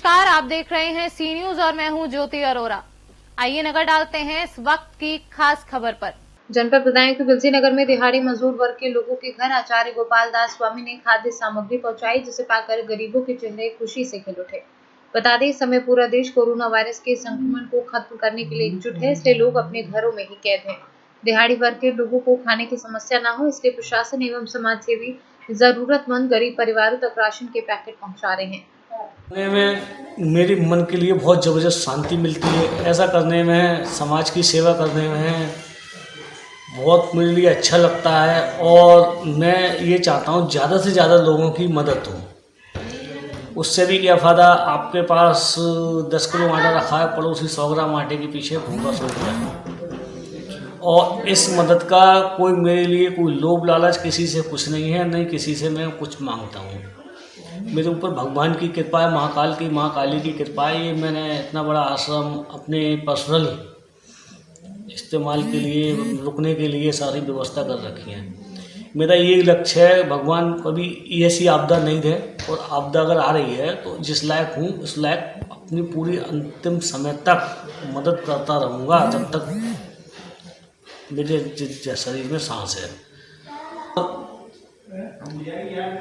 नमस्कार, आप देख रहे हैं सी न्यूज और मैं हूं ज्योति अरोरा। आइए नजर डालते हैं इस वक्त की खास खबर पर। जनपद बदायूं के बिलसी नगर में दिहाड़ी मजदूर वर्ग के लोगों के घर आचार्य गोपाल दास स्वामी ने खाद्य सामग्री पहुंचाई, जिसे पाकर गरीबों के चेहरे खुशी से खिल उठे। बता दें, इस समय पूरा देश कोरोना वायरस के संक्रमण को खत्म करने के लिए एकजुट है, इसलिए लोग अपने घरों में ही कैद हैं। दिहाड़ी वर्ग के लोगों को खाने की समस्या न हो, इसलिए प्रशासन एवं समाज सेवी जरूरतमंद गरीब परिवारों तक राशन के पैकेट पहुंचा रहे हैं। करने में मेरी मन के लिए बहुत ज़बरदस्त शांति मिलती है। ऐसा करने में, समाज की सेवा करने में बहुत मेरे लिए अच्छा लगता है और मैं ये चाहता हूँ ज़्यादा से ज़्यादा लोगों की मदद हो। उससे भी क्या फ़ायदा, आपके पास 10 किलो आटा रखा है, पड़ोसी 100 ग्राम आटे के पीछे भूखा सो गया। और इस मदद का कोई मेरे लिए कोई लोभ लालच किसी से कुछ नहीं है, नहीं किसी से मैं कुछ मांगता हूँ। मेरे ऊपर भगवान की कृपा है, माँ काली की कृपा है। ये मैंने इतना बड़ा आश्रम अपने पर्सनल इस्तेमाल के लिए, रुकने के लिए सारी व्यवस्था कर रखी है। मेरा ये लक्ष्य है, भगवान कभी ऐसी आपदा नहीं दे, और आपदा अगर आ रही है तो जिस लायक हूँ उस लायक अपनी पूरी अंतिम समय तक मदद करता रहूँगा, जब तक मेरे शरीर में सांस है।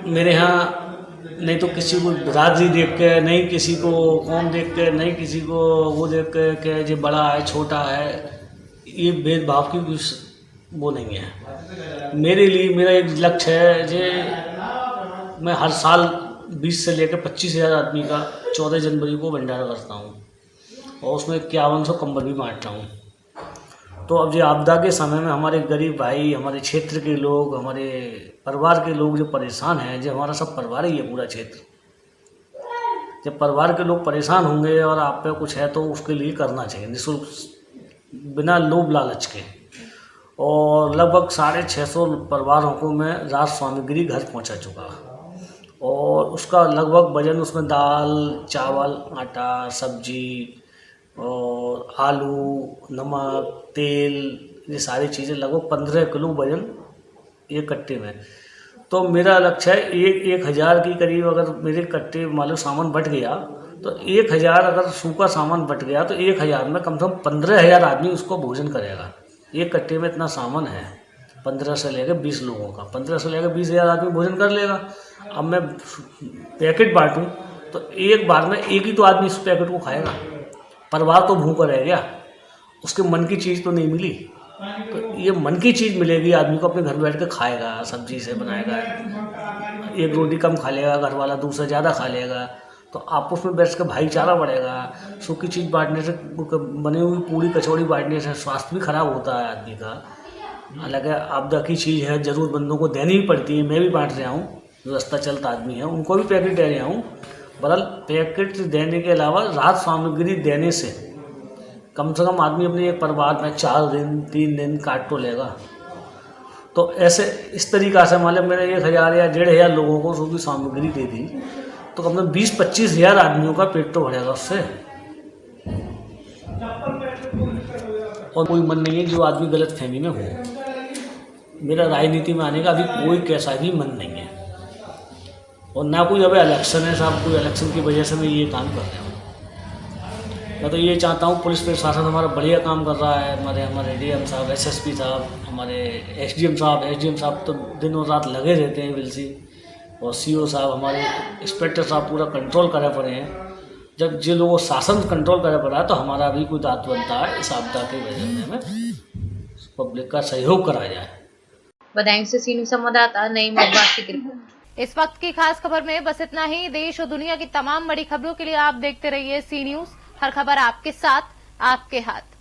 मेरे यहाँ नहीं तो किसी को बिरादरी देख के, नहीं किसी को कौम देख के, नहीं किसी को वो देख के जो बड़ा है छोटा है, ये भेदभाव की कुछ वो नहीं है। मेरे लिए मेरा एक लक्ष्य है जो मैं हर साल 20 से लेकर 25,000 आदमी का 14 जनवरी को भंडारा करता हूँ और उसमें 5100 कंबल भी बांटता हूँ। तो अब जो आपदा के समय में हमारे गरीब भाई, हमारे क्षेत्र के लोग, हमारे परिवार के लोग जो परेशान हैं, जो हमारा सब परिवार ही है पूरा क्षेत्र, जब परिवार के लोग परेशान होंगे और आप पे कुछ है तो उसके लिए करना चाहिए निःशुल्क, बिना लोभ लालच के। और लगभग 650 परिवारों को मैं राशन सामग्री घर पहुंचा चुका और उसका लगभग वजन, उसमें दाल, चावल, आटा, सब्जी और आलू, नमक, तेल, ये सारी चीज़ें लगभग 15 किलो वजन एक कट्टे में। तो मेरा लक्ष्य है 1000 की करीब अगर मेरे कट्टे मालूम सामान बट गया तो 1000 अगर सूखा सामान बट गया तो 1000 में कम से कम 15,000 आदमी उसको भोजन करेगा। एक कट्टे में इतना सामान है, 15 से लेकर 20 लोगों का, 15 से लेकर 20,000 आदमी भोजन कर लेगा। अब मैं पैकेट बांटूँ तो एक बार में एक ही तो आदमी इस पैकेट को खाएगा, परिवार तो भूखा रह गया, उसके मन की चीज़ तो नहीं मिली। तो ये मन की चीज़ मिलेगी, आदमी को अपने घर बैठ के खाएगा, सब्जी से बनाएगा, एक रोटी कम खा लेगा, घर वाला दूसरा ज़्यादा खा लेगा, तो आपस में बैठ के भाईचारा बढ़ेगा। सूखी चीज़ बांटने से, बनी हुई पूरी कचौड़ी बांटने से स्वास्थ्य भी खराब होता है आदमी का। हालांकि आपदा की चीज़ है, ज़रूरतमंदों को देनी ही पड़ती है। मैं भी बांट रहा हूँ, जो रास्ता चलता आदमी है उनको भी पैकेट दे रहा हूँ। बहरहाल पैकेट देने के अलावा राहत सामग्री देने से कम से कम आदमी अपने एक परिवार में 4 दिन 3 दिन काट तो लेगा। तो ऐसे इस तरीक़ा से मतलब मैंने 1000 या 1,500 लोगों को सूखी सामग्री दे दी तो कम से कम 20-25,000 आदमियों का पेट तो भरेगा उससे। और कोई मन नहीं है जो आदमी गलत फहमी में हो। मेरा राजनीति में आने का अभी कोई कैसा भी मन नहीं है और ना कोई अब इलेक्शन है साहब, कोई इलेक्शन की वजह से मैं ये काम कर रहा हूँ। मैं तो ये चाहता हूँ पुलिस प्रशासन हमारा बढ़िया काम कर रहा है। हमारे डीएम साहब, एसएसपी साहब, हमारे एसडीएम साहब तो दिन और रात लगे रहते हैं बिलसी, और सीओ साहब, हमारे इंस्पेक्टर साहब पूरा कंट्रोल करे पड़े हैं। जब जो लोगों शासन कंट्रोल करे पड़ा है तो हमारा भी कोई दायित्व बनता है इस आपदा के वजह में पब्लिक का सहयोग करा जाए। बदायूं से सीनू संवाददाता नईम अब्बास की रिपोर्ट। इस वक्त की खास खबर में बस इतना ही। देश और दुनिया की तमाम बड़ी खबरों के लिए आप देखते रहिए सी न्यूज। हर खबर आपके साथ, आपके हाथ।